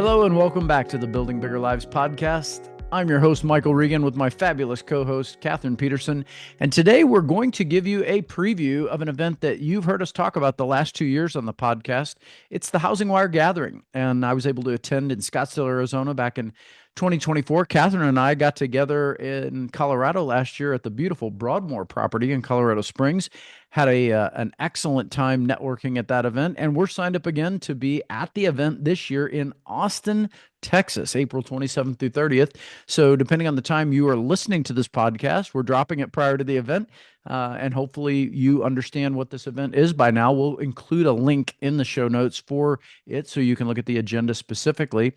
Hello and welcome back to the Building Bigger Lives podcast. I'm your host, Michael Regan, with my fabulous co-host, Kathryn Peterson. And today we're going to give you a preview of an event that you've heard us talk about the last 2 years on the podcast. It's the HousingWire Gathering. And I was able to attend in Scottsdale, Arizona back in 2024. Kathryn and I got together in Colorado last year at the beautiful Broadmoor property in Colorado Springs. Had an excellent time networking at that event. And we're signed up again to be at the event this year in Austin, Texas, April 27th through 30th. So depending on the time you are listening to this podcast, we're dropping it prior to the event. And hopefully you understand what this event is by now. We'll include a link in the show notes for it so you can look at the agenda specifically.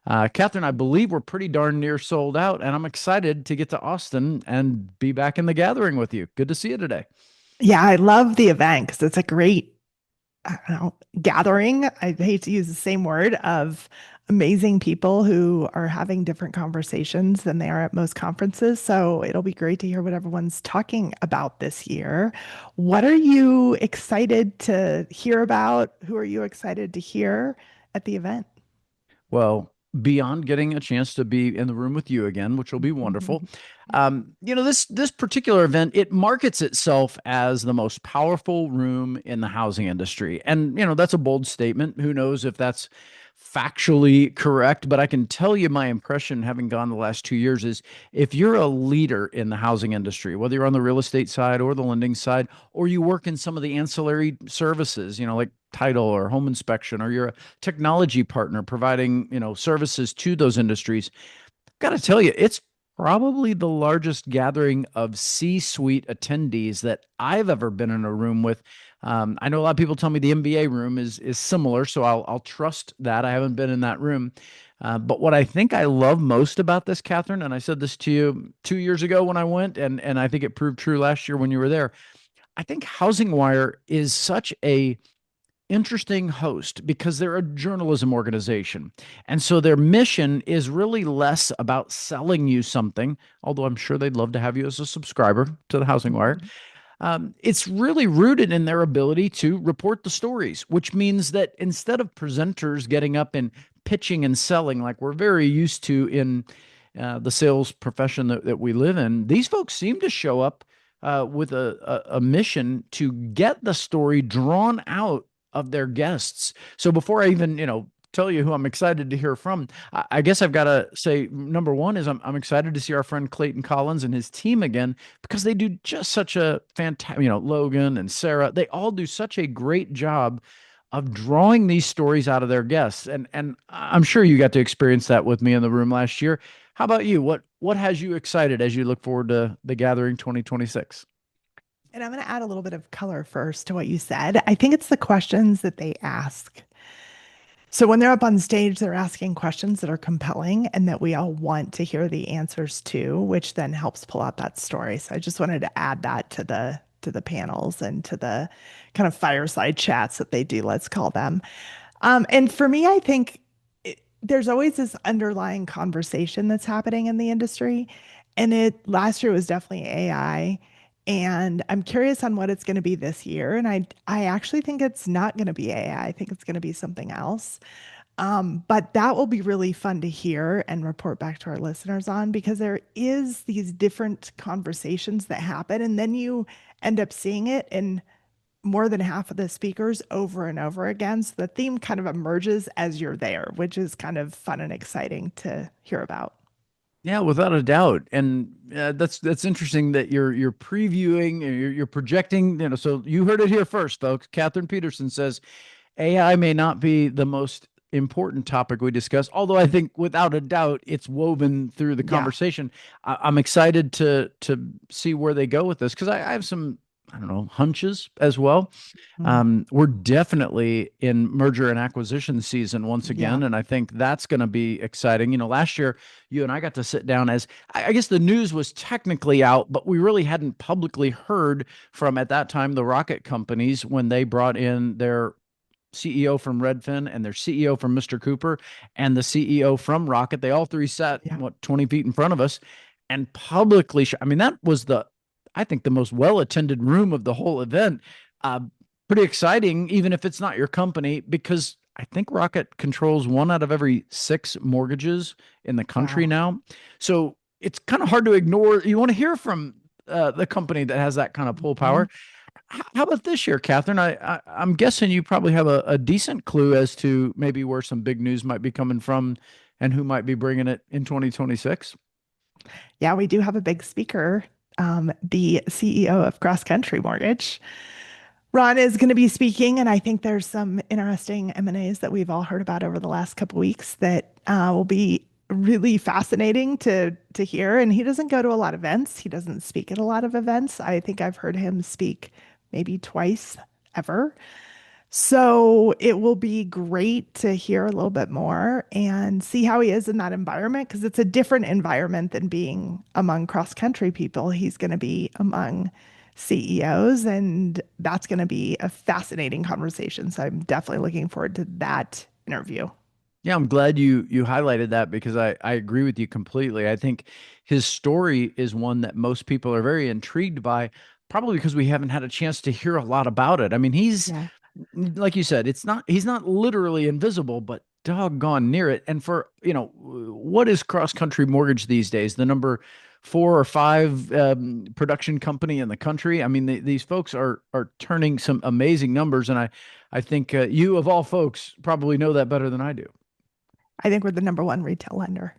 Kathryn, I believe we're pretty darn near sold out, and I'm excited to get to Austin and be back in the gathering with you. Good to see you today. Yeah, I love the event because it's a great, I don't know, gathering. I hate to use the same word of amazing people who are having different conversations than they are at most conferences. So it'll be great to hear what everyone's talking about this year. What are you excited to hear about? Who are you excited to hear at the event? Well, beyond getting a chance to be in the room with you again, which will be wonderful. This particular event, it markets itself as the most powerful room in the housing industry. And, that's a bold statement. Who knows if that's factually correct, but I can tell you my impression, having gone the last 2 years, is if you're a leader in the housing industry, whether you're on the real estate side or the lending side, or you work in some of the ancillary services, like title or home inspection, or you're a technology partner providing, services to those industries, I've got to tell you, it's probably the largest gathering of C-suite attendees that I've ever been in a room with. I know a lot of people tell me the MBA room is similar, so I'll trust that. I haven't been in that room. But what I think I love most about this, Kathryn, and I said this to you 2 years ago when I went, and I think it proved true last year when you were there, I think HousingWire is such a interesting host because they're a journalism organization. And so their mission is really less about selling you something, although I'm sure they'd love to have you as a subscriber to the HousingWire. It's really rooted in their ability to report the stories, which means that instead of presenters getting up and pitching and selling like we're very used to in the sales profession that we live in, these folks seem to show up with a mission to get the story drawn out of their guests. So before I even, tell you who I'm excited to hear from, I guess I've got to say, number one is I'm excited to see our friend Clayton Collins and his team again, because they do just such a fantastic, Logan and Sarah, they all do such a great job of drawing these stories out of their guests. And I'm sure you got to experience that with me in the room last year. How about you? What has you excited as you look forward to the Gathering 2026? And I'm going to add a little bit of color first to what you said. I think it's the questions that they ask. So when they're up on stage, they're asking questions that are compelling and that we all want to hear the answers to, which then helps pull out that story. So I just wanted to add that to the panels and to the kind of fireside chats that they do, let's call them. And for me, I think there's always this underlying conversation that's happening in the industry. And it last year was definitely AI. And I'm curious on what it's going to be this year. And I actually think it's not going to be AI. I think it's going to be something else. But that will be really fun to hear and report back to our listeners on, because there is these different conversations that happen. And then you end up seeing it in more than half of the speakers over and over again. So the theme kind of emerges as you're there, which is kind of fun and exciting to hear about. Yeah, without a doubt, and that's interesting that you're previewing, you're projecting. So you heard it here first, folks. Kathryn Peterson says AI may not be the most important topic we discuss, although I think without a doubt it's woven through the Yeah. conversation. I'm excited to see where they go with this, because I have some, I don't know, hunches as well. Mm. We're definitely in merger and acquisition season once Yeah. again, and I think that's going to be exciting. Last year you and I got to sit down as, I guess the news was technically out, but we really hadn't publicly heard from, at that time, the rocket companies when they brought in their CEO from Redfin and their CEO from Mr. Cooper and the CEO from Rocket. They all three sat, Yeah. 20 feet in front of us and publicly, I mean, that was I think, the most well-attended room of the whole event. Uh, Pretty exciting, even if it's not your company, because I think Rocket controls one out of every six mortgages in the country Wow. now. So it's kind of hard to ignore. You want to hear from the company that has that kind of pull Mhm. power. How about this year, Kathryn? I'm guessing you probably have a decent clue as to maybe where some big news might be coming from and who might be bringing it in 2026. Yeah, we do have a big speaker, the CEO of CrossCountry Mortgage. Ron is going to be speaking, and I think there's some interesting M&As that we've all heard about over the last couple weeks that will be really fascinating to hear. And he doesn't go to a lot of events. He doesn't speak at a lot of events. I think I've heard him speak maybe twice ever. So it will be great to hear a little bit more and see how he is in that environment because it's a different environment than being among cross country people. He's going to be among CEOs, and that's going to be a fascinating conversation. So I'm definitely looking forward to that interview. Yeah, I'm glad you highlighted that because I agree with you completely. I think his story is one that most people are very intrigued by, probably because we haven't had a chance to hear a lot about it. I mean, he's Yeah. like you said, he's not literally invisible, but doggone near it. And for, what is cross country mortgage these days? The number four or five production company in the country. I mean, these folks are turning some amazing numbers, and I think you of all folks probably know that better than I do. I think we're the number one retail lender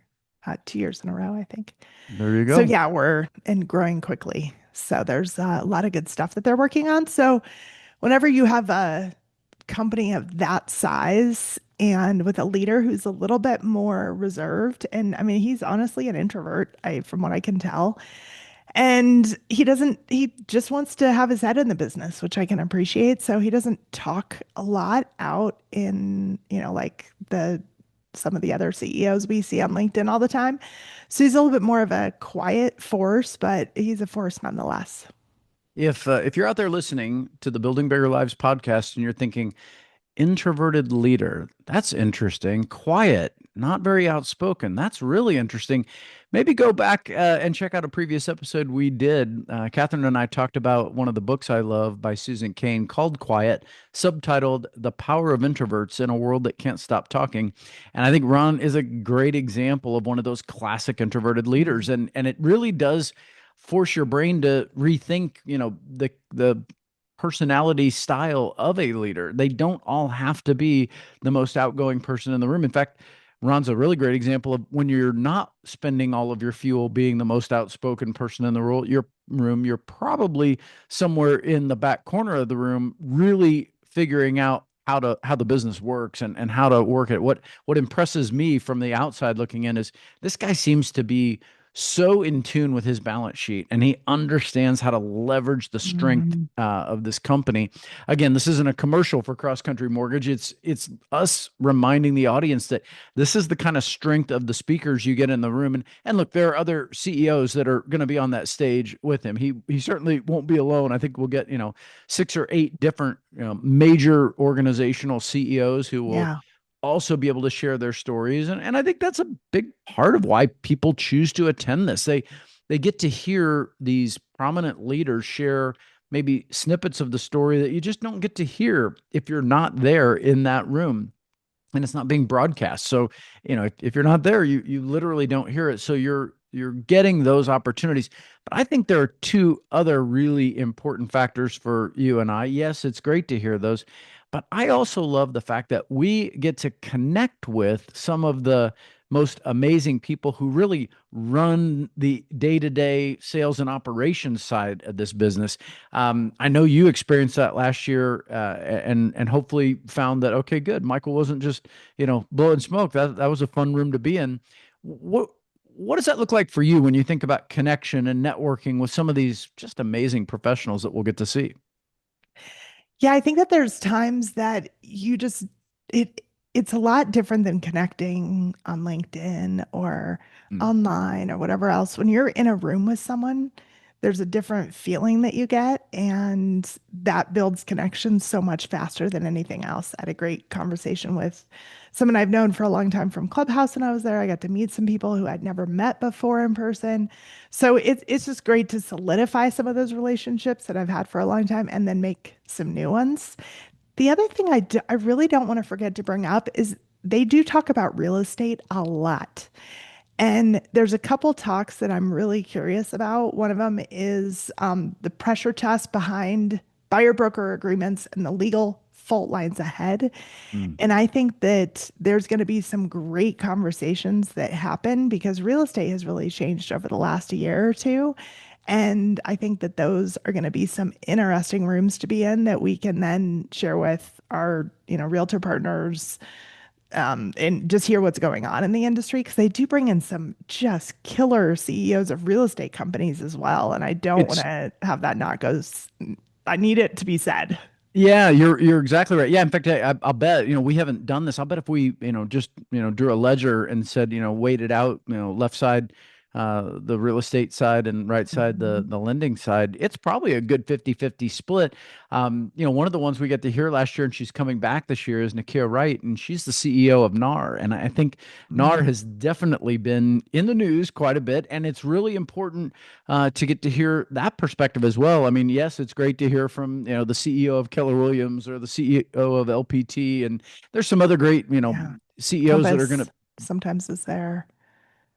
2 years in a row, I think. There you So go. yeah, we're and growing quickly. So there's a lot of good stuff that they're working on. So whenever you have a company of that size and with a leader who's a little bit more reserved, and I mean, he's honestly an introvert, from what I can tell. And he just wants to have his head in the business, which I can appreciate. So he doesn't talk a lot out in, like some of the other CEOs we see on LinkedIn all the time. So he's a little bit more of a quiet force, but he's a force nonetheless. If you're out there listening to the Building Bigger Lives podcast and you're thinking, introverted leader. That's interesting. Quiet, not very outspoken. That's really interesting. Maybe go back and check out a previous episode we did. Kathryn and I talked about one of the books I love by Susan Cain called Quiet, subtitled The Power of Introverts in a World That Can't Stop Talking. And I think Ron is a great example of one of those classic introverted leaders. And it really does force your brain to rethink, the personality style of a leader. They don't all have to be the most outgoing person in the room. In fact, Ron's a really great example of when you're not spending all of your fuel being the most outspoken person in the room, you're probably somewhere in the back corner of the room really figuring out how the business works and how to work it. What impresses me from the outside looking in is this guy seems to be so in tune with his balance sheet and he understands how to leverage the strength Mhm. of this company. Again, this isn't a commercial for cross country mortgage. It's us reminding the audience that this is the kind of strength of the speakers you get in the room. And look, there are other CEOs that are going to be on that stage with him. He certainly won't be alone. I think we'll get six or eight different major organizational CEOs who will Yeah. also be able to share their stories. And I think that's a big part of why people choose to attend this. They get to hear these prominent leaders share maybe snippets of the story that you just don't get to hear if you're not there in that room and it's not being broadcast. So, if you're not there, you literally don't hear it. So you're getting those opportunities. But I think there are two other really important factors for you and I. Yes, it's great to hear those, but I also love the fact that we get to connect with some of the most amazing people who really run the day-to-day sales and operations side of this business. I know you experienced that last year, and hopefully found that okay, good. Michael wasn't just blowing smoke. That was a fun room to be in. What does that look like for you when you think about connection and networking with some of these just amazing professionals that we'll get to see? Yeah, I think that there's times that you just it it's a lot different than connecting on LinkedIn or Mm. online or whatever else. When you're in a room with someone, there's a different feeling that you get, and that builds connections so much faster than anything else. I had a great conversation with someone I've known for a long time from Clubhouse when I was there. I got to meet some people who I'd never met before in person. So it's just great to solidify some of those relationships that I've had for a long time and then make some new ones. The other thing I really don't want to forget to bring up is they do talk about real estate a lot. And there's a couple talks that I'm really curious about. One of them is the pressure test behind buyer broker agreements and the legal fault lines ahead. Mm. And I think that there's going to be some great conversations that happen because real estate has really changed over the last year or two. And I think that those are going to be some interesting rooms to be in that we can then share with our, realtor partners, and just hear what's going on in the industry because they do bring in some just killer CEOs of real estate companies as well. And I don't want It's to have that not go. I need it to be said. Yeah, you're exactly right. Yeah, in fact, I'll bet we haven't done this. I'll bet if we just drew a ledger and said weighted out left side, the real estate side and right side Mhm. the lending side, it's probably a good 50-50 split. One of the ones we get to hear last year, and she's coming back this year, is Nykia Wright, and she's the CEO of NAR, and I think NAR Mm, has definitely been in the news quite a bit, and it's really important to get to hear that perspective as well. I mean, yes, it's great to hear from the CEO of Keller Williams or the CEO of LPT, and there's some other great yeah. CEOs that are going to. Compass sometimes is there.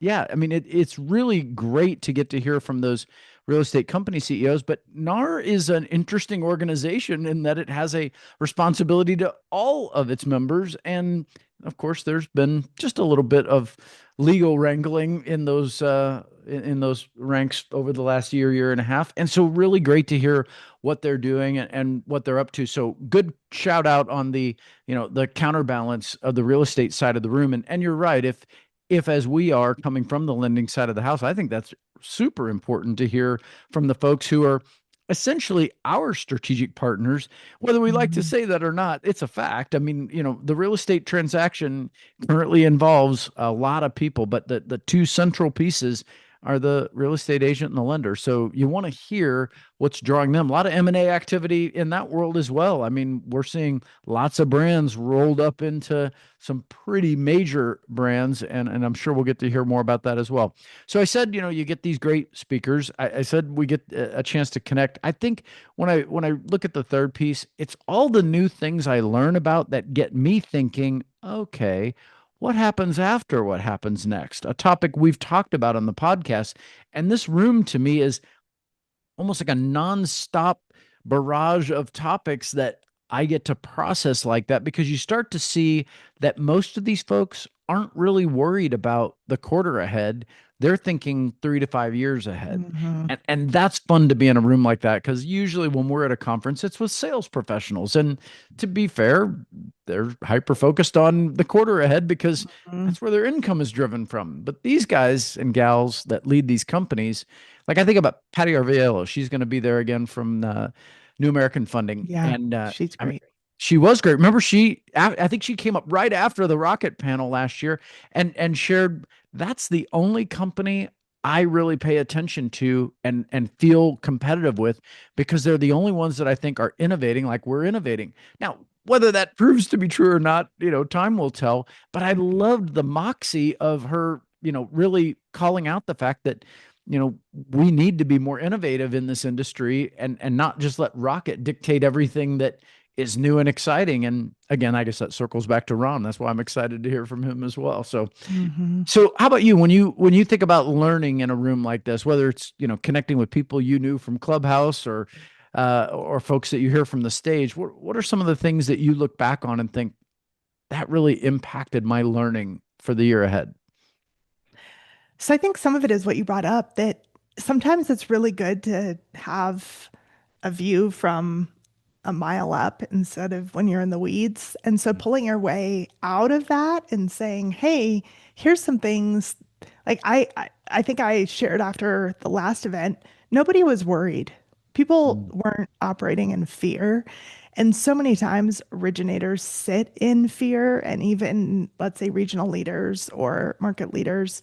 Yeah, I mean, it's really great to get to hear from those real estate company CEOs, but NAR is an interesting organization in that it has a responsibility to all of its members. And of course, there's been just a little bit of legal wrangling in those in those ranks over the last year and a half. And so really great to hear what they're doing and what they're up to. So good shout out on the counterbalance of the real estate side of the room. And you're right, if as we are coming from the lending side of the house, I think that's super important to hear from the folks who are essentially our strategic partners, whether we like to Mhm. say that or not. It's a fact. I mean, the real estate transaction currently involves a lot of people, but the two central pieces are the real estate agent and the lender. So you want to hear what's drawing them. A lot of M&A activity in that world as well. I mean, we're seeing lots of brands rolled up into some pretty major brands, and I'm sure we'll get to hear more about that as well. So I said, you get these great speakers. I said we get a chance to connect. I think when I look at the third piece, it's all the new things I learn about that get me thinking, okay, what happens after what happens next? A topic we've talked about on the podcast. And this room to me is almost like a nonstop barrage of topics that I get to process like that because you start to see that most of these folks aren't really worried about the quarter ahead. They're thinking 3 to 5 years ahead. Mhm. And that's fun to be in a room like that because usually when we're at a conference, it's with sales professionals. And to be fair, they're hyper focused on the quarter ahead because Mhm. that's where their income is driven from. But these guys and gals that lead these companies, like I think about Patty Arvielo. She's going to be there again from New American Funding, Yeah, and she's I mean, great. she was great. Remember, I think she came up right after the Rocket panel last year, and shared that's the only company I really pay attention to and feel competitive with because they're the only ones that I think are innovating like we're innovating. Now, whether that proves to be true or not, time will tell. But I loved the moxie of her, really calling out the fact that we need to be more innovative in this industry and not just let Rocket dictate everything that is new and exciting. And again, I guess that circles back to Ron. That's why I'm excited to hear from him as well. So Mhm. so how about you when you think about learning in a room like this, whether it's connecting with people you knew from Clubhouse or folks that you hear from the stage, what are some of the things that you look back on and think that really impacted my learning for the year ahead? So I think some of it is what you brought up that sometimes it's really good to have a view from a mile up instead of when you're in the weeds. And so pulling your way out of that and saying, hey, here's some things like I think I shared after the last event, nobody was worried. People Mm, weren't operating in fear. And so many times originators sit in fear and even let's say regional leaders or market leaders,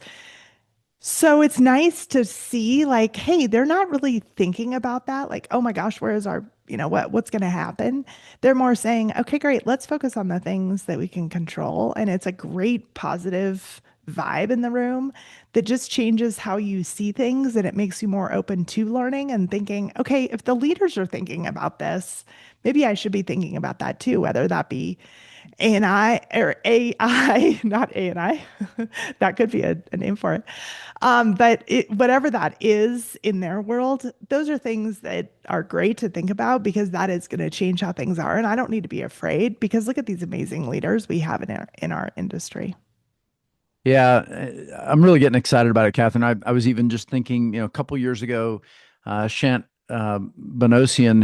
so it's nice to see like, hey, they're not really thinking about that. Like, oh my gosh, where is our, what's going to happen? They're more saying, okay, great, let's focus on the things that we can control. And it's a great positive vibe in the room that just changes how you see things, and it makes you more open to learning and thinking, okay, if the leaders are thinking about this, maybe I should be thinking about that too, whether that be ANI or AI, not ANI. That could be a name for it. Whatever that is in their world, those are things that are great to think about because that is going to change how things are. And I don't need to be afraid because look at these amazing leaders we have in our industry. Yeah, I'm really getting excited about it, Kathryn. I was even just thinking, a couple years ago, Shant Bonosian,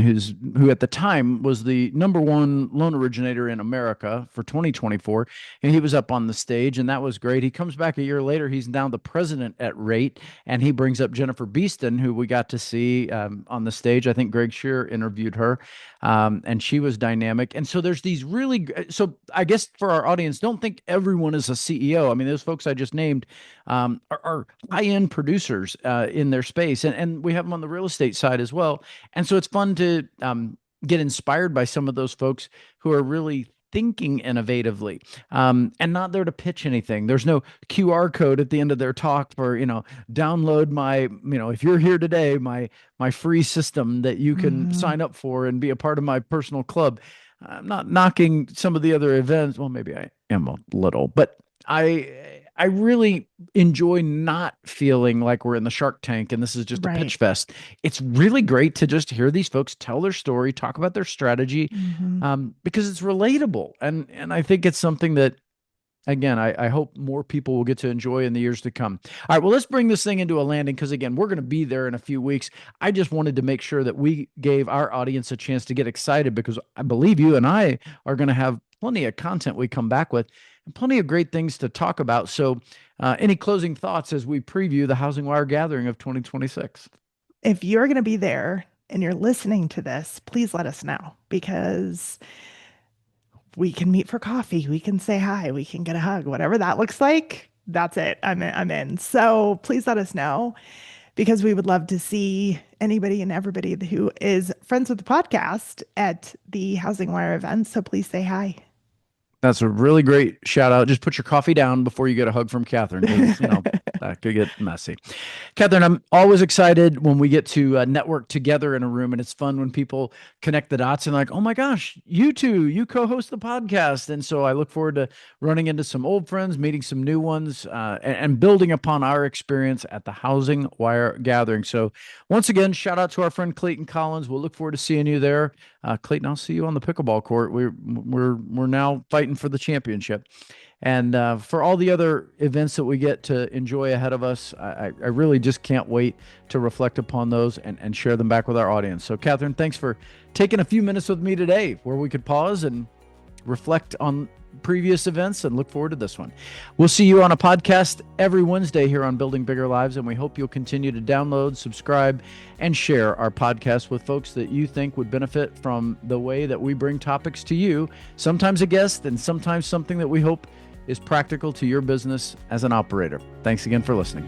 who at the time was the number one loan originator in America for 2024, and he was up on the stage, and that was great. He comes back a year later, he's now the president at Rate, and he brings up Jennifer Beeston, who we got to see on the stage. I think Greg Shear interviewed her, and she was dynamic. And so there's these so I guess for our audience, don't think everyone is a CEO. I mean, those folks I just named are high-end producers in their space, and we have them on the real estate side as well. And so it's fun to get inspired by some of those folks who are really thinking innovatively and not there to pitch anything. There's no QR code at the end of their talk for, download my, if you're here today, my free system that you can Mhm. sign up for and be a part of my personal club. I'm not knocking some of the other events. Well, maybe I am a little, but I really enjoy not feeling like we're in the Shark Tank and this is just a Right. pitch fest. It's really great to just hear these folks tell their story, talk about their strategy, Mhm. because it's relatable, and I think it's something that, again, I hope more people will get to enjoy in the years to come. All right, well, let's bring this thing into a landing because, again, we're going to be there in a few weeks. I just wanted to make sure that we gave our audience a chance to get excited because I believe you and I are going to have plenty of content we come back with and plenty of great things to talk about. So, any closing thoughts as we preview the HousingWire Gathering of 2026? If you're going to be there and you're listening to this, please let us know because we can meet for coffee. We can say hi. We can get a hug, whatever that looks like. That's it. I'm in. So please let us know because we would love to see anybody and everybody who is friends with the podcast at the Housing Wire event. So please say hi. That's a really great shout out. Just put your coffee down before you get a hug from Kathryn because, that could get messy. Kathryn, I'm always excited when we get to network together in a room, and it's fun when people connect the dots and like, oh my gosh, you co-host the podcast. And so I look forward to running into some old friends, meeting some new ones, and building upon our experience at the Housing Wire Gathering. So once again, shout out to our friend Clayton Collins. We'll look forward to seeing you there. Clayton, I'll see you on the pickleball court. We're now fighting for the championship. And for all the other events that we get to enjoy ahead of us, I really just can't wait to reflect upon those and share them back with our audience. So, Kathryn, thanks for taking a few minutes with me today where we could pause and reflect on previous events and look forward to this one. We'll see you on a podcast every Wednesday here on Building Bigger Lives, and we hope you'll continue to download, subscribe, and share our podcast with folks that you think would benefit from the way that we bring topics to you, sometimes a guest and sometimes something that we hope is practical to your business as an operator. Thanks again for listening.